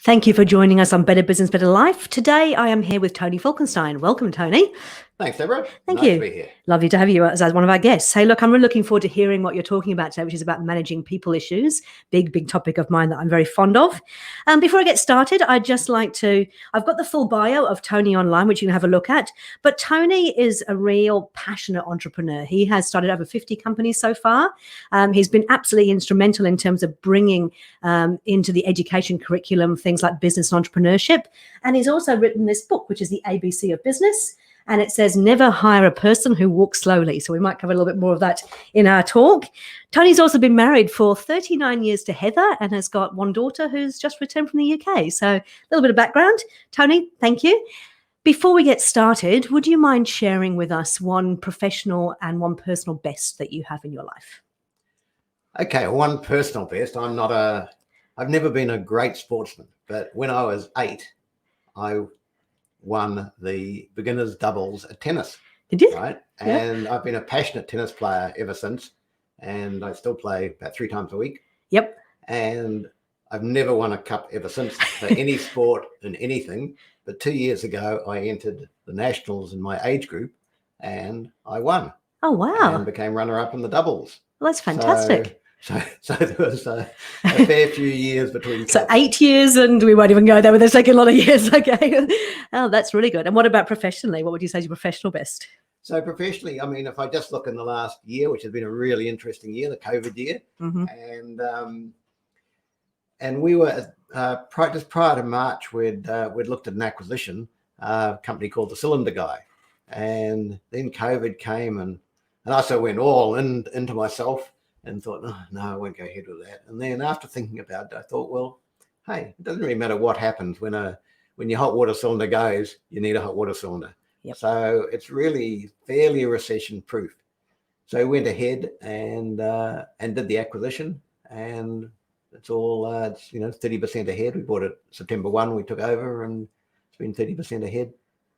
Thank you for joining us on Better Business, Better Life. Today, I am here with Tony Falkenstein. Welcome, Tony. Thanks, Deborah. Thank nice you. to be here. Lovely to have you as one of our guests. Hey, look, I'm really looking forward to hearing what you're talking about today, which is about managing people issues. Big topic of mine that I'm very fond of. Before I get started, I'd just like to, I've got the full bio of Tony online, which you can have a look at. But Tony is a real passionate entrepreneur. He has started over 50 companies so far. He's been absolutely instrumental in terms of bringing into the education curriculum things like business and entrepreneurship. And he's also written this book, which is the ABC of Business. And it says, never hire a person who walks slowly. So we might cover a little bit more of that in our talk. Tony's also been married for 39 years to Heather and has got one daughter who's just returned from the UK. So a little bit of background. Tony, thank you. Before we get started, would you mind sharing with us one professional and one personal best that you have in your life? Okay, one personal best. I've never been a great sportsman, but when I was 8, I won the beginners doubles at tennis. Did you? Right. Yeah. And I've been a passionate tennis player ever since. And I still play about 3 times a week. Yep. And I've never won a cup ever since for any sport and anything. But 2 years ago, I entered the nationals in my age group and I won. Oh, wow. And became runner-up in the doubles. Well, that's fantastic. So there was a fair few years between cups. So 8 years, and we won't even go there, but there's taken a lot of years. Okay. Oh, that's really good. And what about professionally? What would you say is your professional best? So professionally, I mean, if I just look in the last year, which has been a really interesting year, the COVID year, and we were just prior to March, we'd looked at an acquisition, a company called the Cylinder Guy, and then COVID came, and I sort of went all into myself. And thought, oh, no, I won't go ahead with that. And then after thinking about it, I thought, well, hey, it doesn't really matter what happens when your hot water cylinder goes, you need a hot water cylinder. Yep. So it's really fairly recession proof. So we went ahead and did the acquisition, and it's all it's 30% ahead. We bought it September 1. We took over, and it's been 30% ahead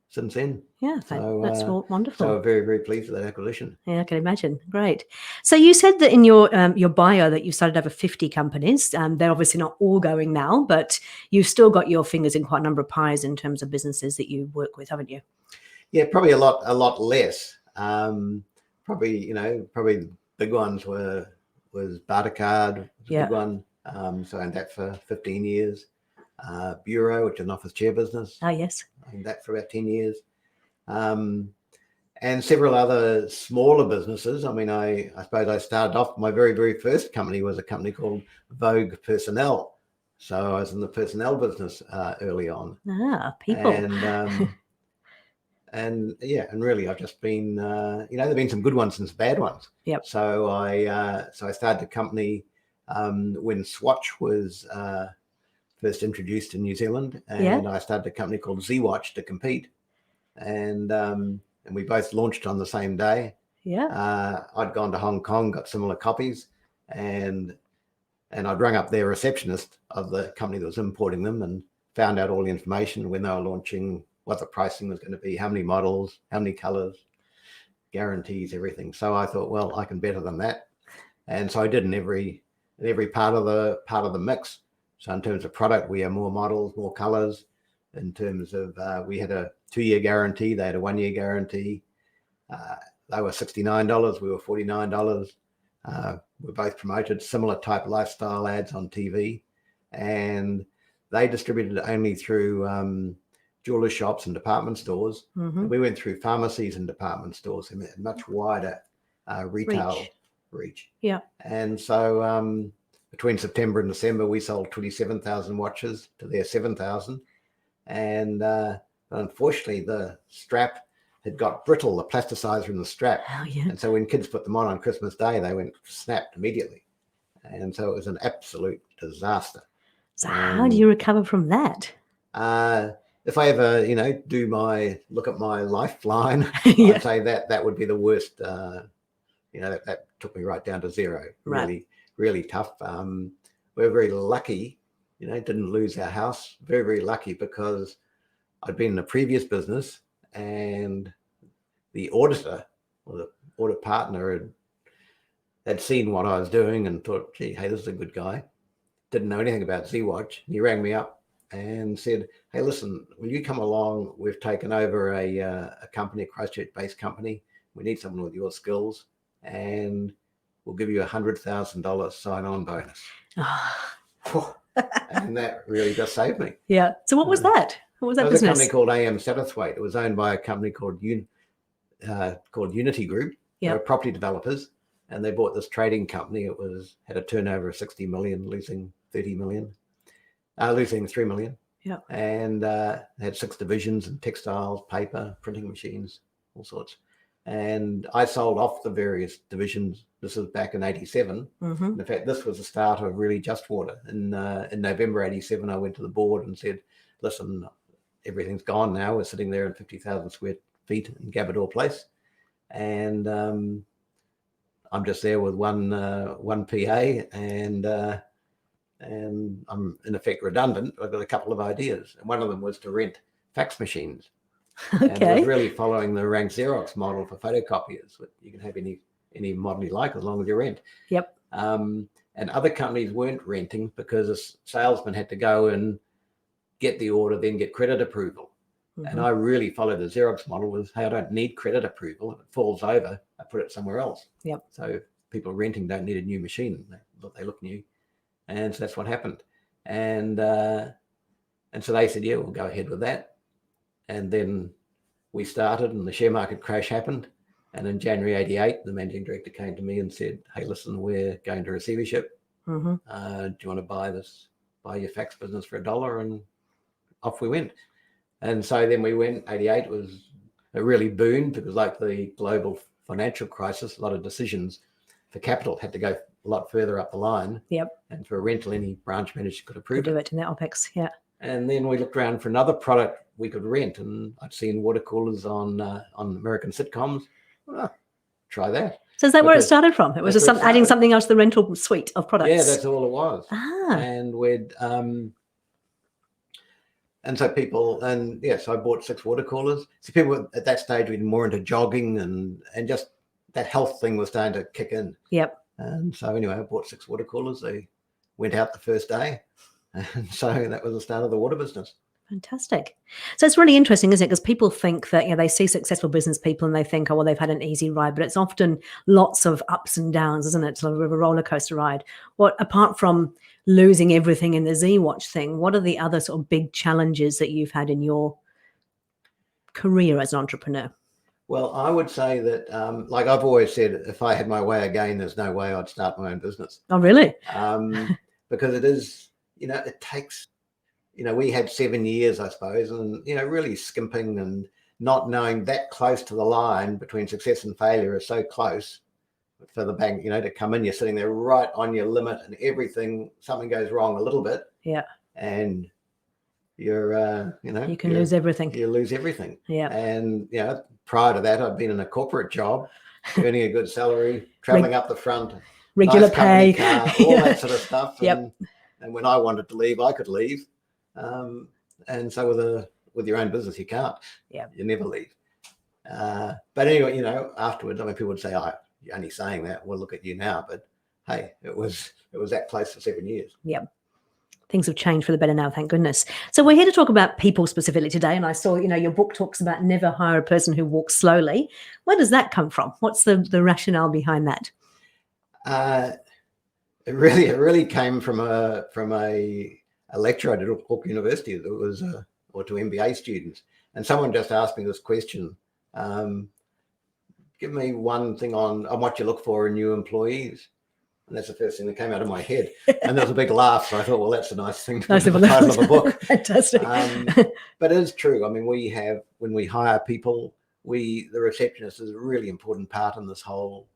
since then. Yeah, so, that's wonderful. So we're very, very pleased with that acquisition. Yeah, I can imagine. Great. So you said that in your bio that you started over 50 companies. They're obviously not all going now, but you've still got your fingers in quite a number of pies in terms of businesses that you work with, haven't you? Yeah, probably a lot less. Probably big ones was Bartercard, was a big one. So I owned that for 15 years. Bureau, which is an office chair business. Oh, yes. I owned that for about 10 years. And several other smaller businesses. I mean, I suppose I started off, my very, very first company was a company called Vogue Personnel. So I was in the personnel business early on. People. And really I've just been, there've been some good ones and some bad ones. Yep. So I started the company when Swatch was first introduced in New Zealand, and I started a company called Z-Watch to compete, and we both launched on the same day. I'd gone to Hong Kong, got similar copies, and I'd rung up their receptionist of the company that was importing them and found out all the information when they were launching, what the pricing was going to be, how many models, how many colors, guarantees, everything. So I thought, well, I can better than that, and so I did in every part of the mix. So in terms of product, we have more models, more colors. In terms of, we had a 2-year guarantee. They had a 1-year guarantee. They were $69. We were $49. We're both promoted similar type lifestyle ads on TV. And they distributed only through jeweler shops and department stores. And we went through pharmacies and department stores and had much wider retail reach. Yeah. And so between September and December, we sold 27,000 watches to their 7,000. And unfortunately, the strap had got brittle, the plasticizer in the strap. Oh, yeah. And so when kids put them on Christmas Day, they went snapped immedately. And so it was an absolute disaster. So how do you recover from that? If I ever, look at my lifeline, I'd say that would be the worst. That took me right down to zero. Right. Really tough. We're very lucky, didn't lose our house. Very, very lucky because I'd been in a previous business and the auditor or the audit partner had seen what I was doing and thought, gee, hey, this is a good guy. Didn't know anything about Z-Watch. He rang me up and said, hey, listen, when you come along, we've taken over a company, a Christchurch-based company. We need someone with your skills, and we'll give you $100,000 sign-on bonus. And that really just saved me. Yeah. So what was that? What was that business? It was business? a company called AM Satterthwaite. It was owned by a company called Unity Group. They were property developers, and they bought this trading company. It had a turnover of 60 million, losing 3 million. Yeah. And had 6 divisions in textiles, paper, printing machines, all sorts. And I sold off the various divisions. This was back in 87. Mm-hmm. In fact, this was the start of really Just Water. In November 87, I went to the board and said, listen, everything's gone now. We're sitting there in 50,000 square feet in Gabador Place. And I'm just there with one PA, and I'm in effect redundant. I've got a couple of ideas, and one of them was to rent fax machines. Okay. And it was really following the rank Xerox model for photocopiers. You can have any model you like as long as you rent. Yep. And other companies weren't renting because a salesman had to go and get the order, then get credit approval. Mm-hmm. And I really followed the Xerox model with, hey, I don't need credit approval. If it falls over, I put it somewhere else. Yep. So people renting don't need a new machine. They look new. And so that's what happened. And so they said, yeah, we'll go ahead with that. And then we started, and the share market crash happened. And in January 88, the managing director came to me and said, hey, listen, we're going to receivership. Mm-hmm. Do you want to buy your fax business for $1? And off we went. And so then we went. 88 was a really boon, because like the global financial crisis, a lot of decisions for capital had to go a lot further up the line. Yep. And for a rental, any branch manager could approve do it in their OPEX. Yeah. And then we looked around for another product we could rent, and I'd seen water coolers on American sitcoms. Well, try that. So is that where it started from? It was just adding something else to the rental suite of products. Yeah, that's all it was. And we'd and so people, and yes, I bought 6 water coolers. So people at that stage were more into jogging, and just that health thing was starting to kick in. Yep. And so anyway, I bought 6 water coolers. They went out the first day. And so that was the start of the water business. Fantastic. So it's really interesting, isn't it? Because people think that, they see successful business people and they think, oh, well, they've had an easy ride, but it's often lots of ups and downs, isn't it? It's sort of a roller coaster ride. What, apart from losing everything in the Z-Watch thing, what are the other sort of big challenges that you've had in your career as an entrepreneur? Well, I would say that, like I've always said, if I had my way again, there's no way I'd start my own business. Oh, really? Because it is, it takes, we had 7 years, I suppose, and, really skimping and not knowing that close to the line between success and failure is so close for the bank, to come in. You're sitting there right on your limit, and something goes wrong a little bit. Yeah. And you're, you can lose everything. You lose everything. Yeah. And, prior to that, I'd been in a corporate job, earning a good salary, traveling up the front, regular pay, car, all that sort of stuff. Yep. And when I wanted to leave, I could leave. And so with your own business, you can't. Yeah. You never leave. But anyway, afterwards, people would say, "Oh, you're only saying that. Well, look at you now." But hey, it was that close for 7 years. Yep. Things have changed for the better now, thank goodness. So we're here to talk about people specifically today. And I saw, your book talks about never hire a person who walks slowly. Where does that come from? What's the rationale behind that? It really came from a lecture I did at Auckland University. That was or to MBA students, and someone just asked me this question: give me one thing on what you look for in new employees. And that's the first thing that came out of my head. And there was a big laugh. So I thought, well, that's a nice thing to put in the title of a book. Fantastic. But it is true. When we hire people, the receptionist is a really important part in this whole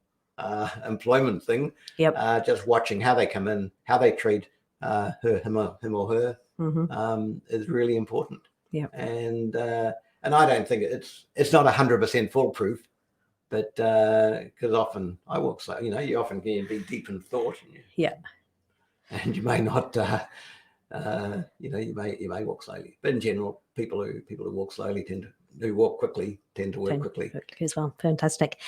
employment thing. Yep. Just watching how they come in, how they treat him or her mm-hmm. Is really important. Yeah. And I don't think it's not 100% foolproof. But because often I walk slow, you often can be deep in thought. And you may not, you may walk slowly. But in general, people who walk slowly who walk quickly tend to work quickly as well. Fantastic.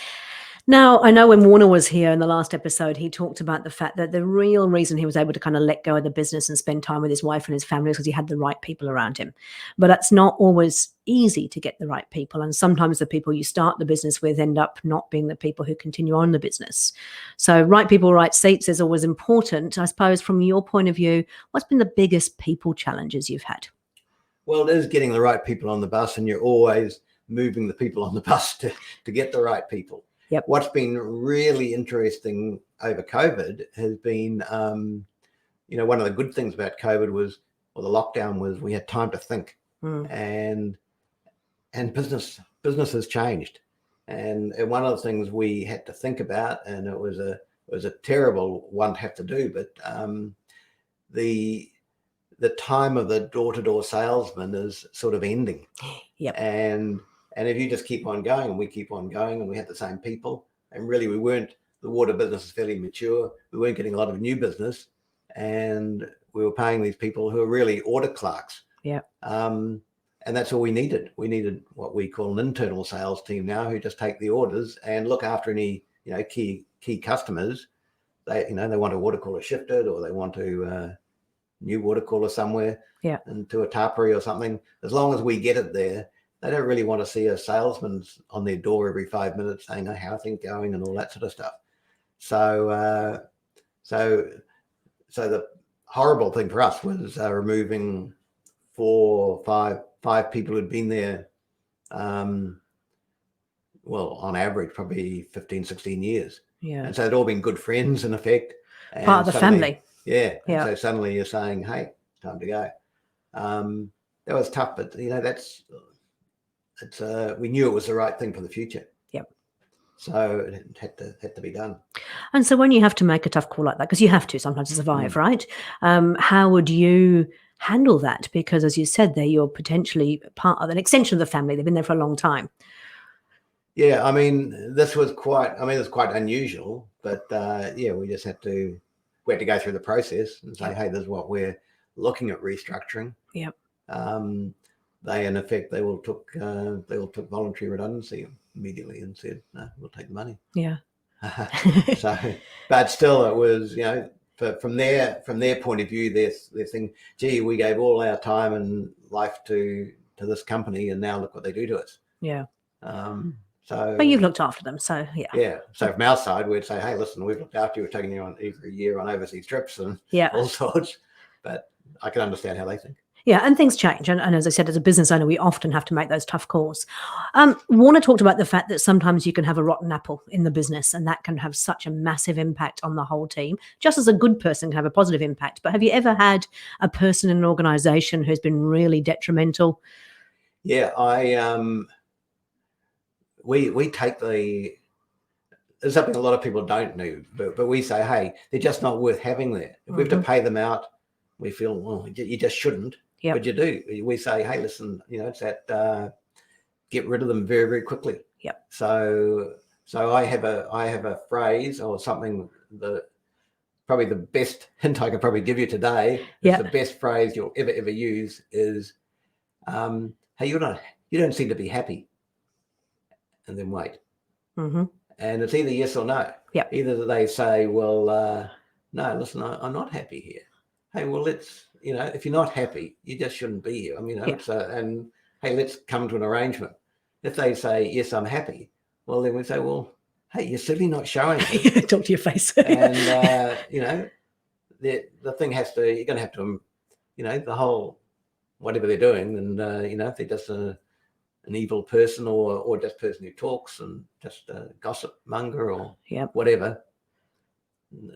Now, I know when Warner was here in the last episode, he talked about the fact that the real reason he was able to kind of let go of the business and spend time with his wife and his family was because he had the right people around him. But that's not always easy to get the right people. And sometimes the people you start the business with end up not being the people who continue on the business. So right people, right seats is always important. I suppose from your point of view, what's been the biggest people challenges you've had? Well, it is getting the right people on the bus, and you're always moving the people on the bus to get the right people. Yep. What's been really interesting over COVID has been, one of the good things about COVID was, or the lockdown was, we had time to think, and business has changed, and one of the things we had to think about, and it was a terrible one to have to do, but the time of the door-to-door salesman is sort of ending. Yep. And if you just keep on going, and we keep on going, and we had the same people, and really the water business is fairly mature. We weren't getting a lot of new business, and we were paying these people who are really order clerks. Yeah. And that's all we needed. We needed what we call an internal sales team now, who just take the orders and look after any, key customers. They want a water cooler shifted, or they want to new water cooler somewhere, into a Tarpuri or something. As long as we get it there, they don't really want to see a salesman on their door every 5 minutes saying, "Oh, how are things going?" and all that sort of stuff. So the horrible thing for us was removing 5 people who'd been there, on average, probably 15, 16 years. Yeah. And so they'd all been good friends, in effect. And part of the family. Yeah. And so suddenly you're saying, "Hey, time to go." That was tough, but we knew it was the right thing for the future. Yep. So it had to be done. And so when you have to make a tough call like that, because you have to sometimes to survive, right? How would you handle that? Because as you said there, you're potentially part of an extension of the family. They've been there for a long time. Yeah, I mean, this was quite unusual, but we just had to go through the process and say, "Hey, this is what we're looking at restructuring." Yep. They, in effect, they all took voluntary redundancy immediately and said, "No, we'll take the money." Yeah. So, but still, it was, from their point of view, their thing. Gee, we gave all our time and life to this company, and now look what they do to us. Yeah. But you've looked after them, so yeah. Yeah. So from our side, we'd say, "Hey, listen, we've looked after you. We're taking you on every year on overseas trips and all sorts." But I can understand how they think. Yeah, and things change. And as I said, as a business owner, we often have to make those tough calls. Warner talked about the fact that sometimes you can have a rotten apple in the business, and that can have such a massive impact on the whole team, just as a good person can have a positive impact. But have you ever had a person in an organization who's been really detrimental? Yeah, we take there's something a lot of people don't know, but we say, "Hey, they're just not worth having there. If we have to pay them out, we feel, well, you just shouldn't." Yep. But you do. We say, "Hey, listen, it's that get rid of them very, very quickly." Yep. So I have a phrase or something that probably the best hint I could probably give you today. Is the best phrase you'll ever use is, "Hey, you don't seem to be happy," and then wait. Mm-hmm. And it's either yes or no. Yep. Either they say, "Well, no, listen, I'm not happy here." Hey, well, let's, if you're not happy, you just shouldn't be here. I mean, and hey, let's come to an arrangement. If they say, "Yes, I'm happy," well, then we say, "Well, hey, you're certainly not showing it." Talk to your face. And, the thing has to, you're going to have to, the whole, whatever they're doing. And, if they're just an evil person or just a person who talks and just a gossip monger or whatever,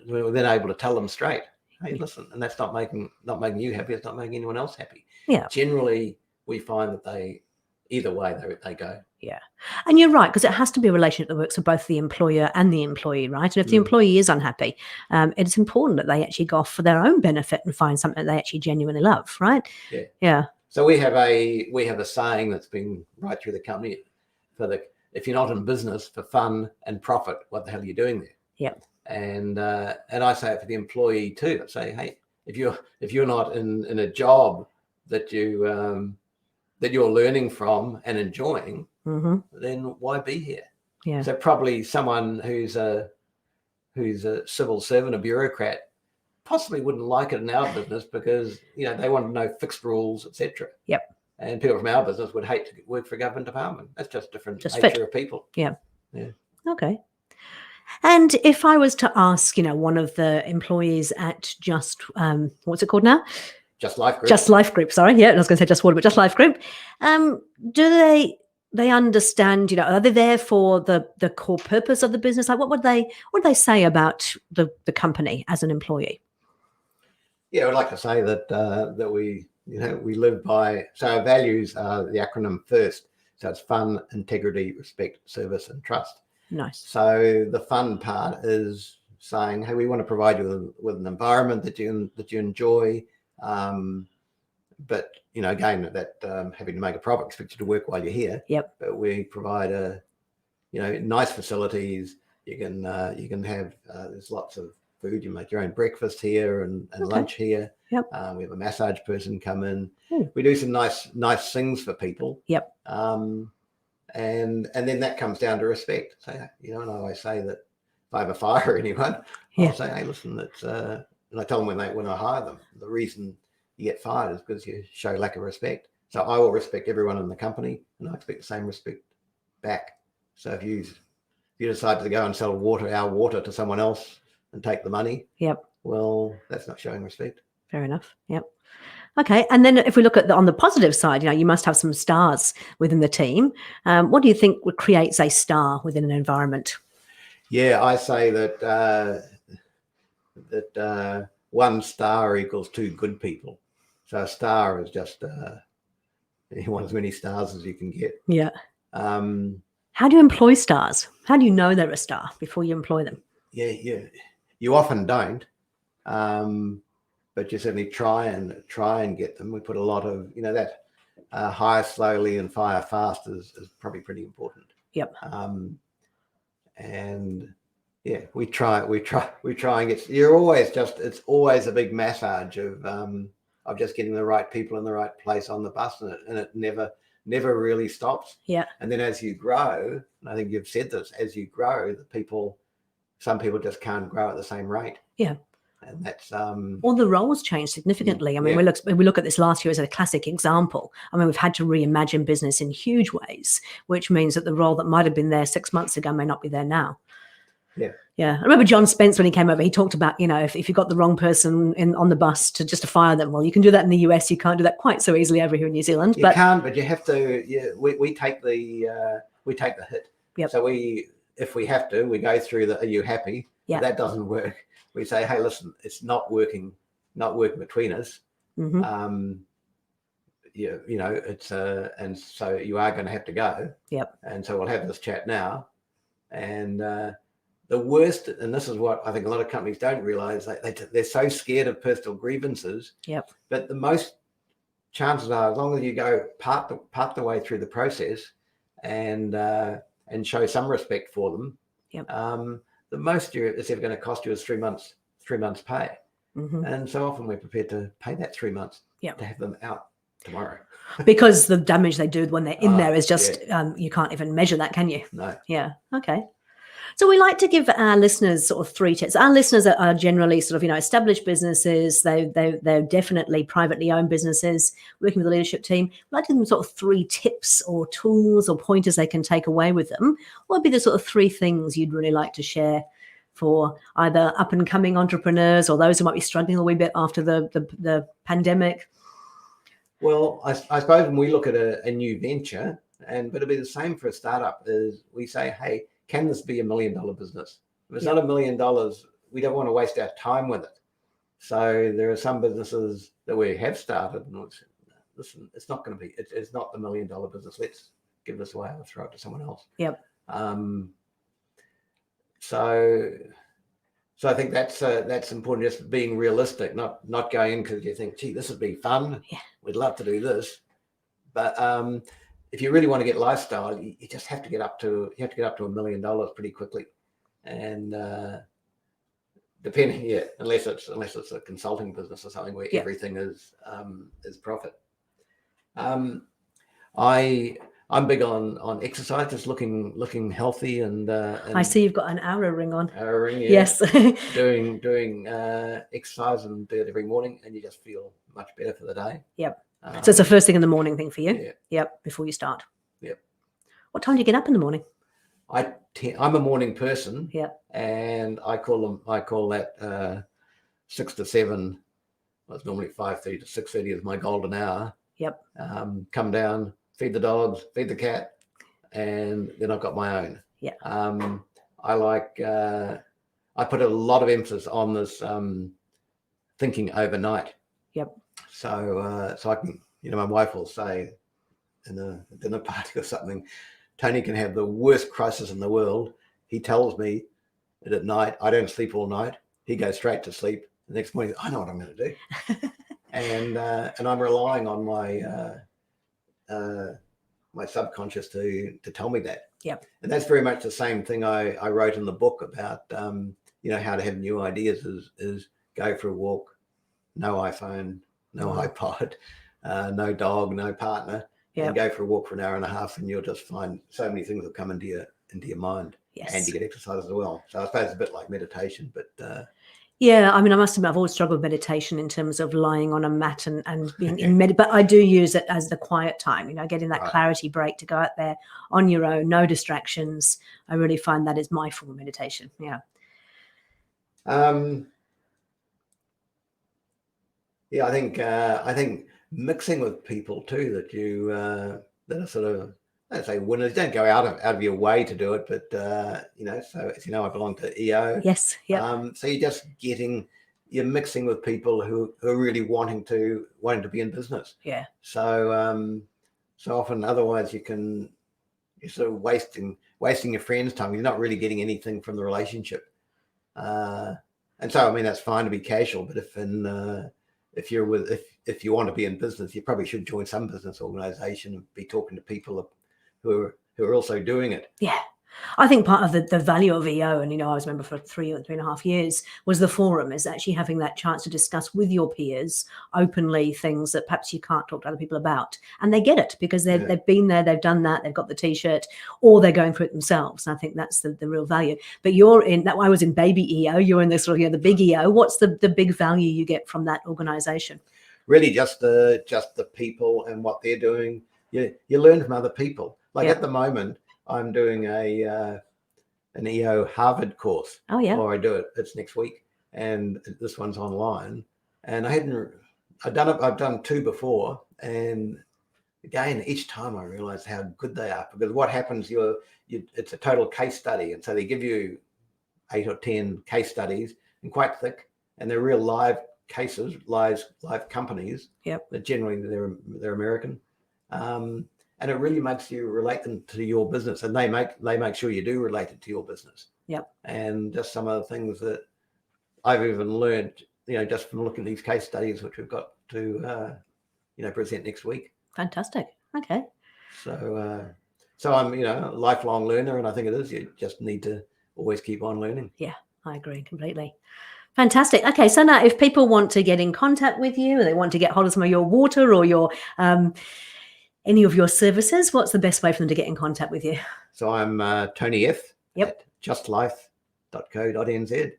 we're then able to tell them straight, "Hey, listen," and that's not making you happy. It's not making anyone else happy. Yeah. Generally, we find that either way they go. Yeah. And you're right, because it has to be a relationship that works for both the employer and the employee, right? And if the employee is unhappy, it's important that they actually go off for their own benefit and find something that they actually genuinely love, right? Yeah. Yeah. So we have a saying that's been right through the company if you're not in business for fun and profit, what the hell are you doing there? Yeah. And I say it for the employee too. I say, "Hey, if you're not in a job that you're learning from and enjoying, then why be here?" Yeah. So probably someone who's a civil servant, a bureaucrat, possibly wouldn't like it in our business because they want to know fixed rules, etc. Yep. And people from our business would hate to work for a government department. That's just different nature fit. of people. Yeah. Yeah. Okay. And if I was to ask, one of the employees at what's it called now? Just Life Group. Just Life Group. Sorry, yeah, I was going to say Just Water, but Just Life Group. Do they understand? Are they there for the core purpose of the business? Like, what would they say about the company as an employee? Yeah, I'd like to say that we live by. So our values are the acronym FIRST. So it's fun, integrity, respect, service, and trust. Nice. So the fun part is saying, hey, we want to provide you with an environment that you enjoy, but again, that having to make a profit expects you to work while you're here. Yep. But we provide nice facilities. You can have there's lots of food. You make your own breakfast here and lunch here. Yep. We have a massage person come in. Ooh. We do some nice things for people. Yep. And then that comes down to respect. So and I always say that if I ever fire anyone, Yeah. I'll say, hey, listen, it's and I tell them when I hire them, the reason you get fired is because you show lack of respect. So I will respect everyone in the company, and I expect the same respect back. So if you decide to go and sell our water to someone else and take the money, yep, well, that's not showing respect. Fair enough. Yep. Okay. And then if we look at on the positive side, you must have some stars within the team. What do you think creates a star within an environment? Yeah, I say that one star equals two good people. So a star is just you want as many stars as you can get. Yeah. How do you employ stars? How do you know they're a star before you employ them? Yeah. You often don't. But you certainly try and get them. We put a lot of, that hire slowly and fire fast is probably pretty important. Yep. And yeah, we try and get. It's always a big massage of just getting the right people in the right place on the bus, and it never really stops. Yeah. And then as you grow, and I think you've said this, as you grow, some people just can't grow at the same rate. Yeah. And that's all the roles change significantly. I mean, we look at this last year as a classic example. I mean, we've had to reimagine business in huge ways, which means that the role that might have been there 6 months ago may not be there now. Yeah. I remember John Spence when he came over, he talked about, if you got the wrong person on the bus to fire them. Well, you can do that in the US. You can't do that quite so easily over here in New Zealand. You can't, but you have to. Yeah, we take the hit. Yep. So if we have to, we go through the. Are you happy? Yeah. If that doesn't work, we say, hey, listen, it's not working between us. Mm-hmm. It's and so you are going to have to go. Yep. And so we'll have this chat now. And the worst, and this is what I think a lot of companies don't realize, they're so scared of personal grievances. Yep. But the most chances are, as long as you go part the way through the process and show some respect for them, yep. The most it's ever going to cost you is 3 months pay. Mm-hmm. And so often we're prepared to pay that 3 months yep. to have them out tomorrow. Because the damage they do when they're in there is just, yeah. You can't even measure that, can you? No. Yeah. Okay. So we like to give our listeners sort of 3 tips. Our listeners are generally sort of, established businesses. They're definitely privately owned businesses working with the leadership team. We like to give them sort of 3 tips or tools or pointers they can take away with them. What would be the sort of 3 things you'd really like to share for either up and coming entrepreneurs or those who might be struggling a wee bit after the pandemic? Well, I suppose when we look at a new venture, but it'll be the same for a startup, is we say, hey, can this be $1 million business? If it's not $1 million, we don't want to waste our time with it. So there are some businesses that we have started and listen, it's not going to be, it's not the $1 million business. Let's give this away and throw it to someone else. Yep. So I think that's important, just being realistic, not going in because you think, gee, this would be fun. Yeah. We'd love to do this. But if you really want to get lifestyle, you just have to get up to $1 million pretty quickly. And depending, unless it's a consulting business or something where everything is profit. I I'm big on exercise, just looking healthy and I see you've got an Aura ring on. Ring, yeah. Yes. doing exercise and do it every morning, and you just feel much better for the day. Yep. So it's the first thing in the morning thing for you. Yeah. Yep. Before you start. Yep. What time do you get up in the morning? I'm a morning person. Yep. And I call that 6 to 7. Well, it's normally 5:30 to 6:30 is my golden hour. Yep. Come down, feed the dogs, feed the cat, and then I've got my own. Yeah. I put a lot of emphasis on this thinking overnight. Yep. So I can, my wife will say in a dinner party or something, Tony can have the worst crisis in the world. He tells me that at night, I don't sleep all night. He goes straight to sleep. The next morning, I know what I'm going to do. and I'm relying on my subconscious to tell me that. Yep. And that's very much the same thing I wrote in the book about, how to have new ideas is go for a walk, no iPhone, no iPod, no dog, no partner, and go for a walk for an hour and a half, and you'll just find so many things will come into your mind. Yes. And you get exercise as well. So I suppose it's a bit like meditation, but yeah, I mean, I must admit, I've always struggled with meditation in terms of lying on a mat and being in but I do use it as the quiet time, getting that clarity break to go out there on your own, no distractions. I really find that is my form of meditation. Yeah. Yeah, I think mixing with people too, that are sort of, I'd say winners, don't go out of your way to do it, but so as I belong to EO. Yes. Yeah. So you're mixing with people who are really wanting to be in business. Yeah. So often otherwise you're sort of wasting your friend's time. You're not really getting anything from the relationship. And so that's fine to be casual, but if you want to be in business, you probably should join some business organization and be talking to people who are also doing it. Yeah. I think part of the value of EO, and I was a member for 3.5 years, was the forum, is actually having that chance to discuss with your peers openly things that perhaps you can't talk to other people about, and they get it because they've been there, they've done that, they've got the T-shirt, or they're going through it themselves. And I think that's the real value. But I was in baby EO, you're in the sort of the big EO. What's the big value you get from that organization? Really, just the people and what they're doing. You learn from other people. Like at the moment, I'm doing an EO Harvard course. Oh yeah. Or it's next week, and this one's online. And I've done 2 before, and again, each time I realized how good they are, because what happens, it's a total case study, and so they give you 8 or 10 case studies, and quite thick, and they're real live cases, live companies. Yep. But generally they're American. And it really makes you relate them to your business, and they make sure you do relate it to your business. Yep. And just some of the things that I've even learned, just from looking at these case studies, which we've got to, present next week. Fantastic. Okay. So I'm, a lifelong learner, and I think it is. You just need to always keep on learning. Yeah, I agree completely. Fantastic. Okay, so now if people want to get in contact with you, or they want to get hold of some of your water or your any of your services, what's the best way for them to get in contact with you? So I'm Tony F. Yep. At justlife.co.nz.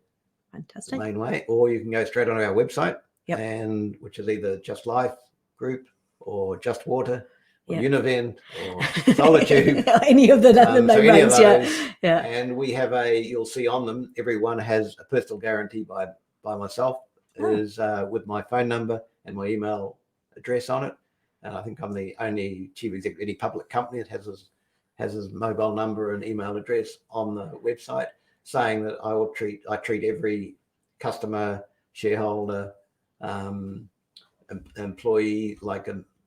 Fantastic. The main way, or you can go straight onto our website, yep. Which is either Just Life Group or Just Water or Univen or Solitude. Any of the names, yeah. And we have you'll see on them, every one has a personal guarantee by myself, is with my phone number and my email address on it. And I think I'm the only chief executive of any public company that has his mobile number and email address on the website, saying that I treat every customer, shareholder, employee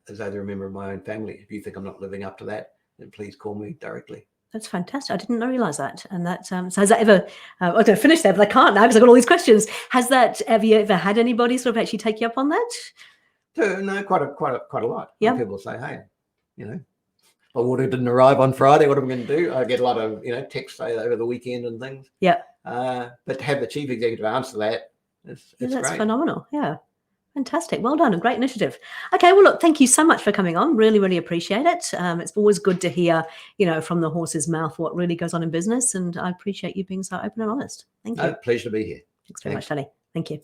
as though they're a member of my own family. If you think I'm not living up to that, then please call me directly. That's fantastic. I didn't realize that. And that, so has that ever, I was going to finish there, but I can't now because I've got all these questions. Have you ever had anybody sort of actually take you up on that? No, quite a lot. Yeah. People say, hey, my water didn't arrive on Friday. What am I going to do? I get a lot of, texts over the weekend and things. Yeah. But to have the chief executive answer that, it's that's great. Phenomenal. Yeah. Fantastic. Well done. A great initiative. Okay. Well, look, thank you so much for coming on. Really, really appreciate it. It's always good to hear, from the horse's mouth what really goes on in business. And I appreciate you being so open and honest. Thank you. Pleasure to be here. Thanks very much, Tony. Thank you.